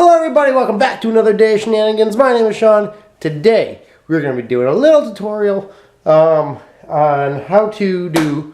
Hello everybody, welcome back to another day of shenanigans. My name is Sean. Today we're going to be doing a little tutorial on how to do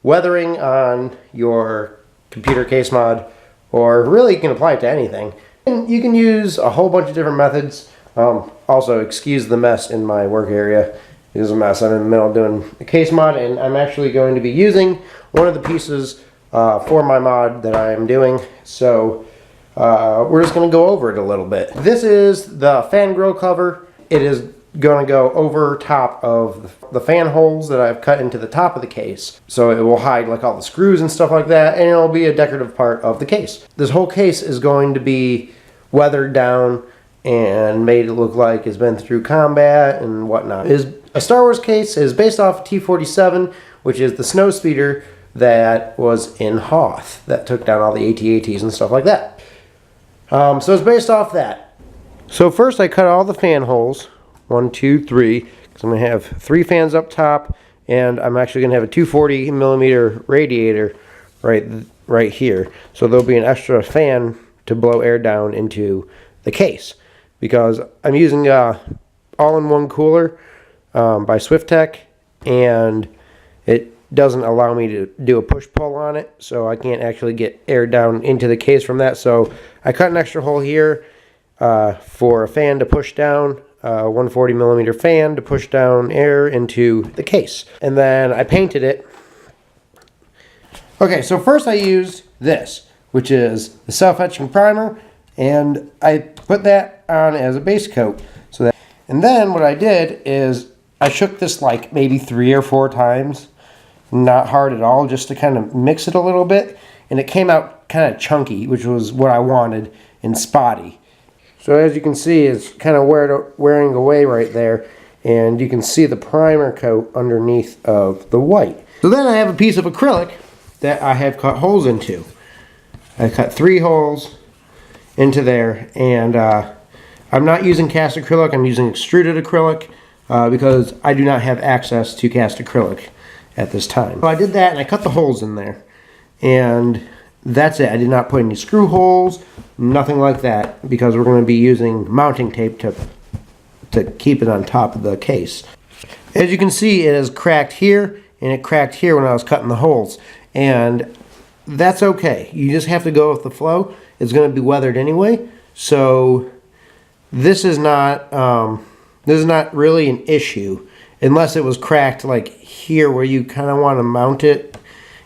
weathering on your computer CaseMod, or really you can apply it to anything. And you can use a whole bunch of different methods. Also, excuse the mess in my work area. It is a mess. I'm in the middle of doing a CaseMod, and I'm actually going to be using one of the pieces for my mod that I am doing. So we're just going to go over it a little bit. This is the fan grill cover. It is going to go over top of the fan holes that I've cut into the top of the case. So it will hide like all the screws and stuff like that, and it'll be a decorative part of the case. This whole case is going to be weathered down and made to look like it's been through combat and whatnot. It is a Star Wars case. It is based off T-47, which is the snow speeder that was in Hoth that took down all the AT-ATs and stuff like that. So it's based off that. So first I cut all the fan holes, 1, 2, 3, because I'm going to have 3 fans up top, and I'm actually going to have a 240 millimeter radiator right here. So there'll be an extra fan to blow air down into the case, because I'm using all-in-one cooler by SwiftTech, and it doesn't allow me to do a push-pull on it, so I can't actually get air down into the case from that. So I cut an extra hole here for a fan to push down, 140 millimeter fan to push down air into the case. And then I painted it. Okay, so first I used this, which is the self-etching primer, and I put that on as a base coat. And then what I did is I shook this like maybe 3 or 4 times. Not hard at all, just to kind of mix it a little bit, and it came out kind of chunky, which was what I wanted, and spotty. So as you can see, it's kind of wearing away right there, and you can see the primer coat underneath of the white. So then I have a piece of acrylic that I have cut holes into. I cut 3 holes into there, and I'm not using cast acrylic, I'm using extruded acrylic because I do not have access to cast acrylic at this time. So I did that, and I cut the holes in there, and that's it. I did not put any screw holes, nothing like that, because we're going to be using mounting tape to keep it on top of the case. As you can see, it is cracked here, and it cracked here when I was cutting the holes, and that's okay. You just have to go with the flow. It's going to be weathered anyway, so this is not really an issue. Unless it was cracked like here where you kind of want to mount it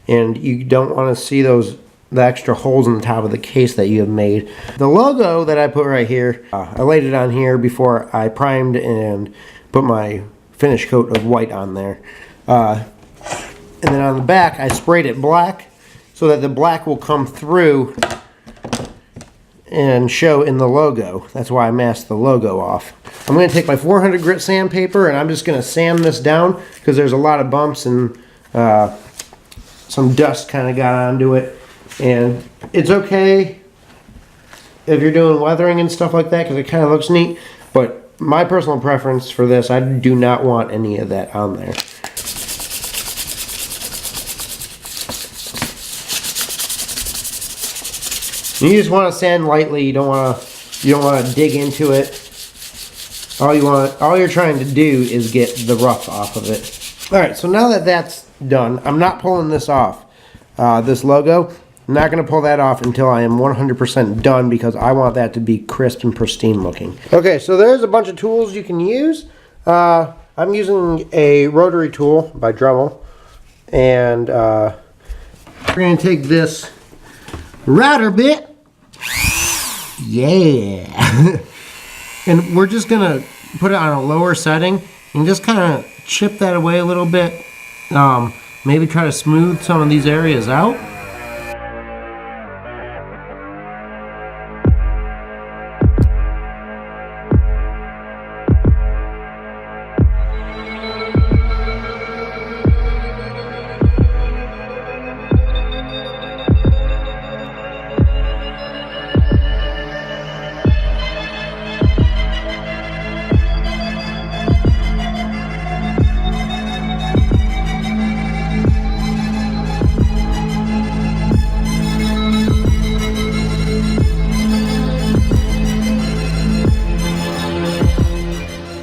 and you don't want to see the extra holes in the top of the case that you have made. The logo that I put right here, I laid it on here before I primed and put my finish coat of white on there. And then on the back I sprayed it black so that the black will come through and show in the logo. That's why I masked the logo off. I'm going to take my 400 grit sandpaper, and I'm just going to sand this down because there's a lot of bumps and some dust kind of got onto it. And it's okay if you're doing weathering and stuff like that because it kind of looks neat, but my personal preference for this, I do not want any of that on there. You just want to sand lightly. You don't want to dig into it. All you're trying to do is get the rough off of it. All right, so now that that's done, I'm not pulling this off. This logo, I'm not going to pull that off until I am 100% done because I want that to be crisp and pristine looking. Okay, so there's a bunch of tools you can use. I'm using a rotary tool by Dremel, and we're going to take this router bit. Yeah. And we're just going to put it on a lower setting and just kind of chip that away a little bit. Maybe try to smooth some of these areas out.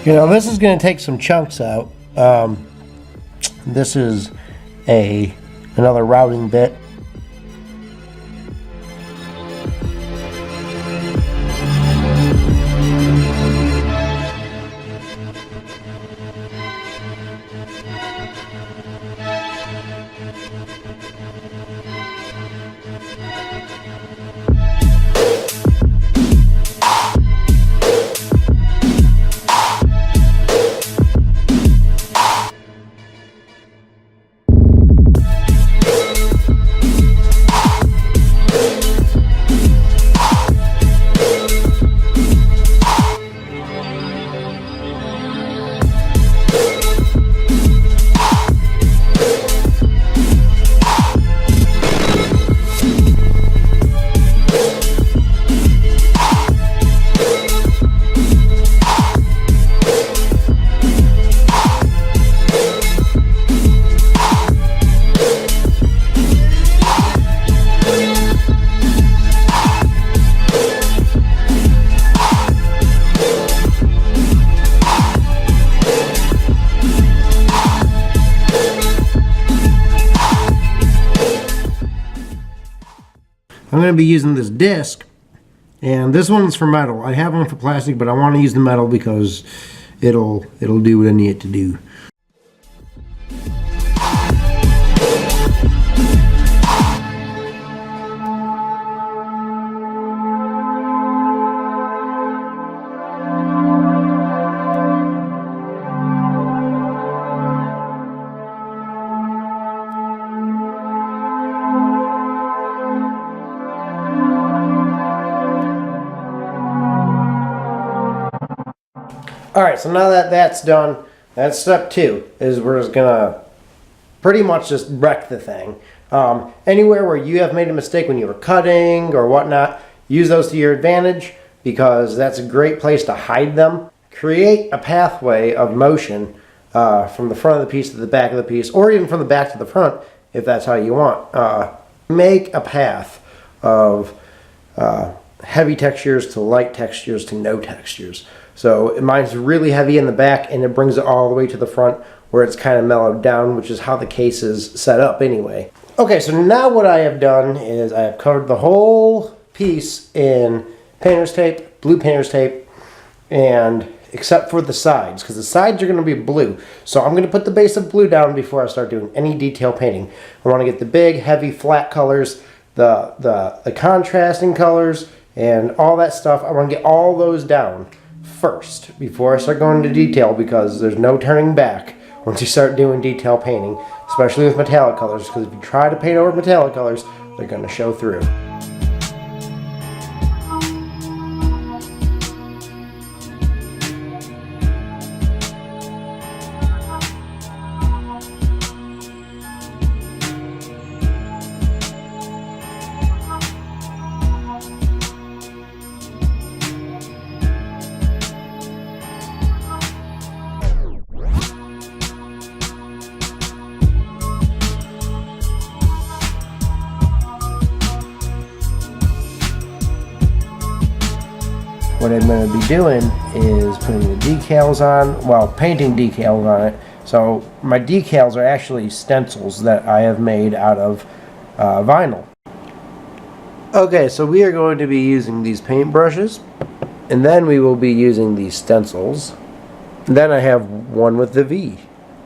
You know, this is going to take some chunks out. This is another routing bit. I'm going to be using this disc, and this one's for metal. I have one for plastic, but I want to use the metal because it'll do what I need it to do. Alright, so now that that's done, that's step 2, is we're just going to pretty much just wreck the thing. Anywhere where you have made a mistake when you were cutting or whatnot, use those to your advantage because that's a great place to hide them. Create a pathway of motion from the front of the piece to the back of the piece, or even from the back to the front if that's how you want. Make a path of heavy textures to light textures to no textures. So mine's really heavy in the back and it brings it all the way to the front where it's kind of mellowed down, which is how the case is set up anyway. Okay, so now what I have done is I have covered the whole piece in painter's tape, blue painter's tape, and except for the sides, because the sides are going to be blue. So I'm going to put the base of blue down before I start doing any detail painting. I want to get the big, heavy, flat colors, the contrasting colors, and all that stuff. I want to get all those down first before I start going into detail, because there's no turning back once you start doing detail painting, especially with metallic colors, because if you try to paint over metallic colors, they're going to show through. What I'm going to be doing is putting the decals on, well, painting decals on it. So my decals are actually stencils that I have made out of vinyl. Okay, so we are going to be using these paint brushes, and then we will be using these stencils. And then I have one with the V.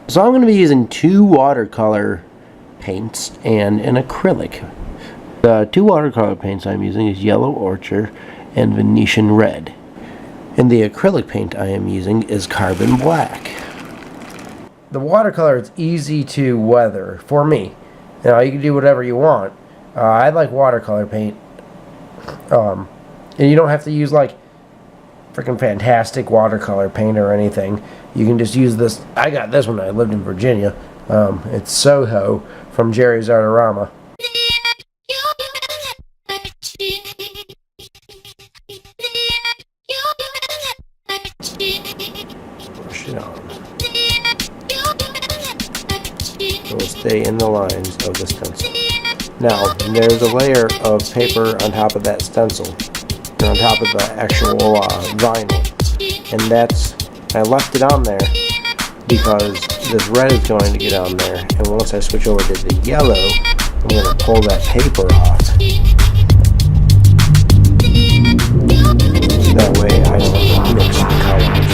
So I'm going to be using 2 watercolor paints and an acrylic. The 2 watercolor paints I'm using is Yellow Orchard and Venetian Red. And the acrylic paint I am using is Carbon Black. The watercolor is easy to weather for me. You know, you can do whatever you want. I like watercolor paint. And you don't have to use like freaking fantastic watercolor paint or anything. You can just use this. I got this when I lived in Virginia. It's Soho from Jerry's Artorama. Brush it on. It will stay in the lines of the stencil. Now, there's a layer of paper on top of that stencil, and on top of the actual vinyl, and that's I left it on there because this red is going to get on there, and once I switch over to the yellow, I'm going to pull that paper off. That way I don't mix the colors.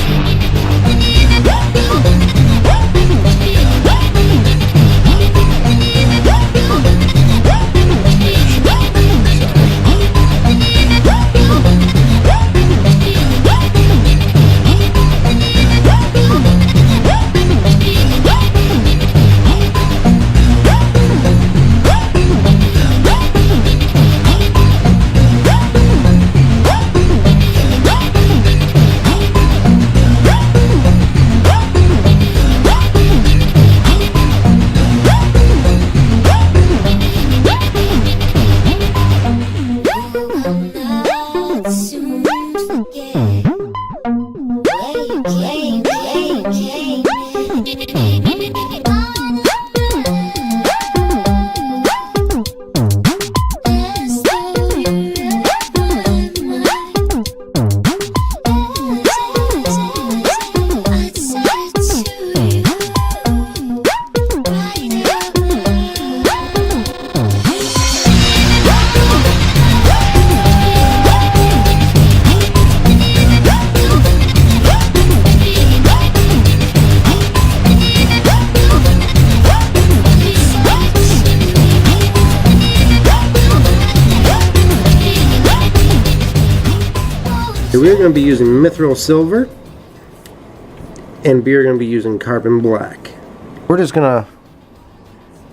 So we're going to be using mithril silver, and we're going to be using carbon black. We're just going to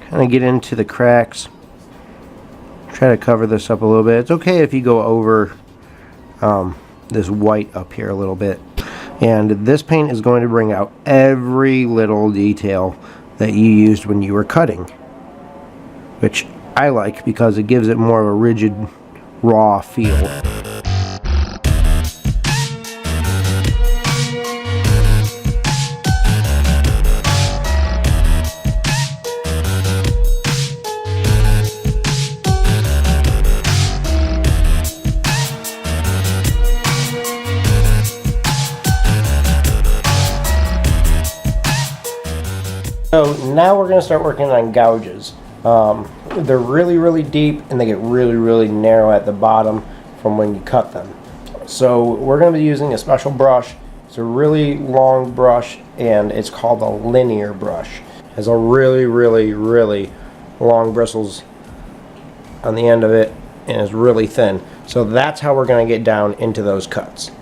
kind of get into the cracks, try to cover this up a little bit. It's okay if you go over this white up here a little bit. And this paint is going to bring out every little detail that you used when you were cutting, which I like because it gives it more of a rigid, raw feel. So now we're going to start working on gouges. They're really, really deep, and they get really, really narrow at the bottom from when you cut them. So we're going to be using a special brush. It's a really long brush, and it's called a linear brush. It has a really, really, really long bristles on the end of it, and it's really thin. So that's how we're going to get down into those cuts.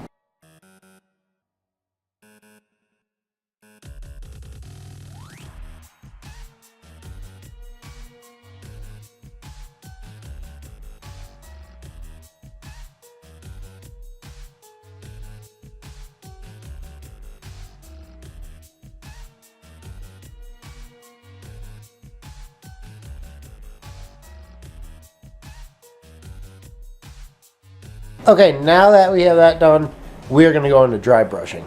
Okay, now that we have that done, we're going to go into dry brushing.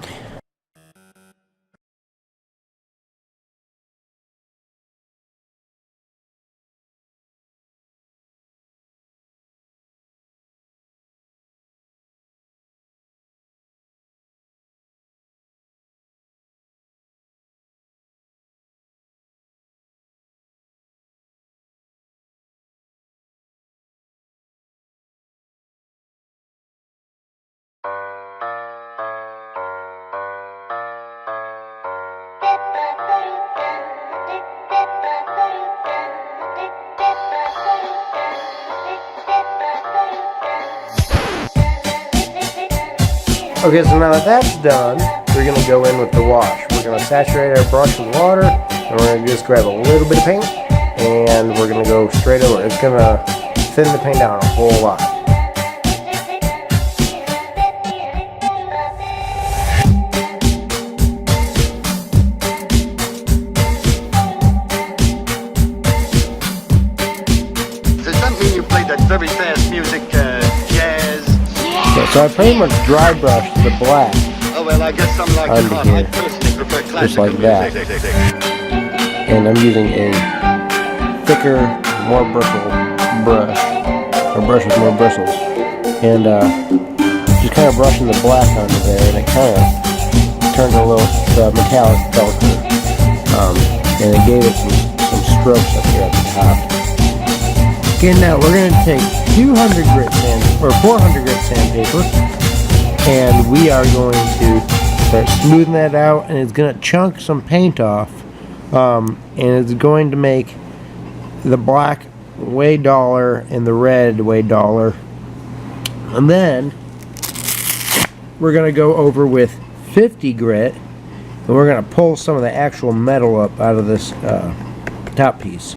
Okay, so now that that's done, we're going to go in with the wash. We're going to saturate our brush with water, and we're going to just grab a little bit of paint, and we're going to go straight over. It's going to thin the paint down a whole lot. Does that mean you played that very fast music, jazz? So I pretty much dry brushed the black Oh, well, I guess I'm like under I here, personally prefer just classical like that. music. And I'm using a thicker, more bristle brush, or brush with more bristles. And just kind of brushing the black onto there, and it kind of turned a little metallic darker, and it gave it some strokes up here at the top. Okay, now we're going to take 200 grit sand, or 400 grit sandpaper, and we are going to start smoothing that out, and it's going to chunk some paint off, and it's going to make the black way duller and the red way duller. And then we're going to go over with 50 grit, and we're going to pull some of the actual metal up out of this top piece.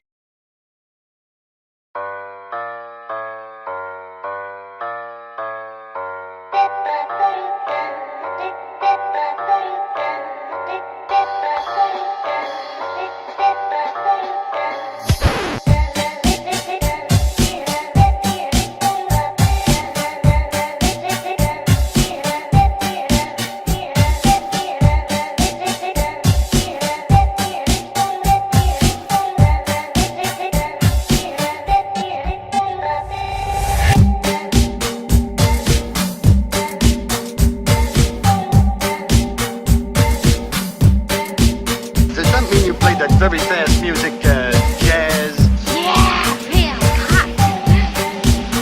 Very fast music, jazz. Yeah, real hot.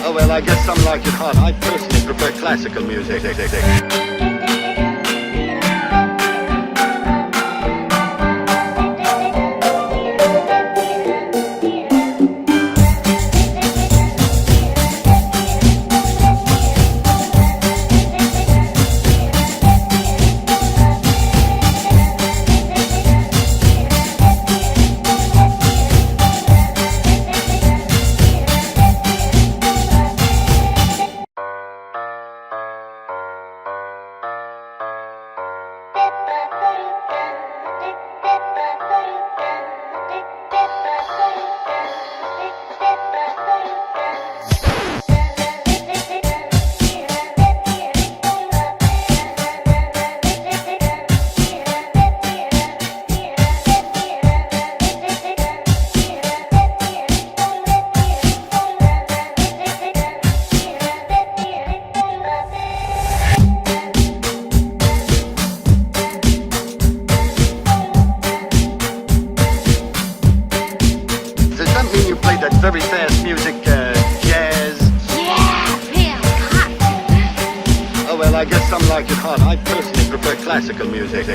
Oh, well, I guess some like it hot. I personally prefer classical music. That very fast music, jazz. Yeah, real hot. Oh, well, I guess some like it hot. I personally prefer classical music.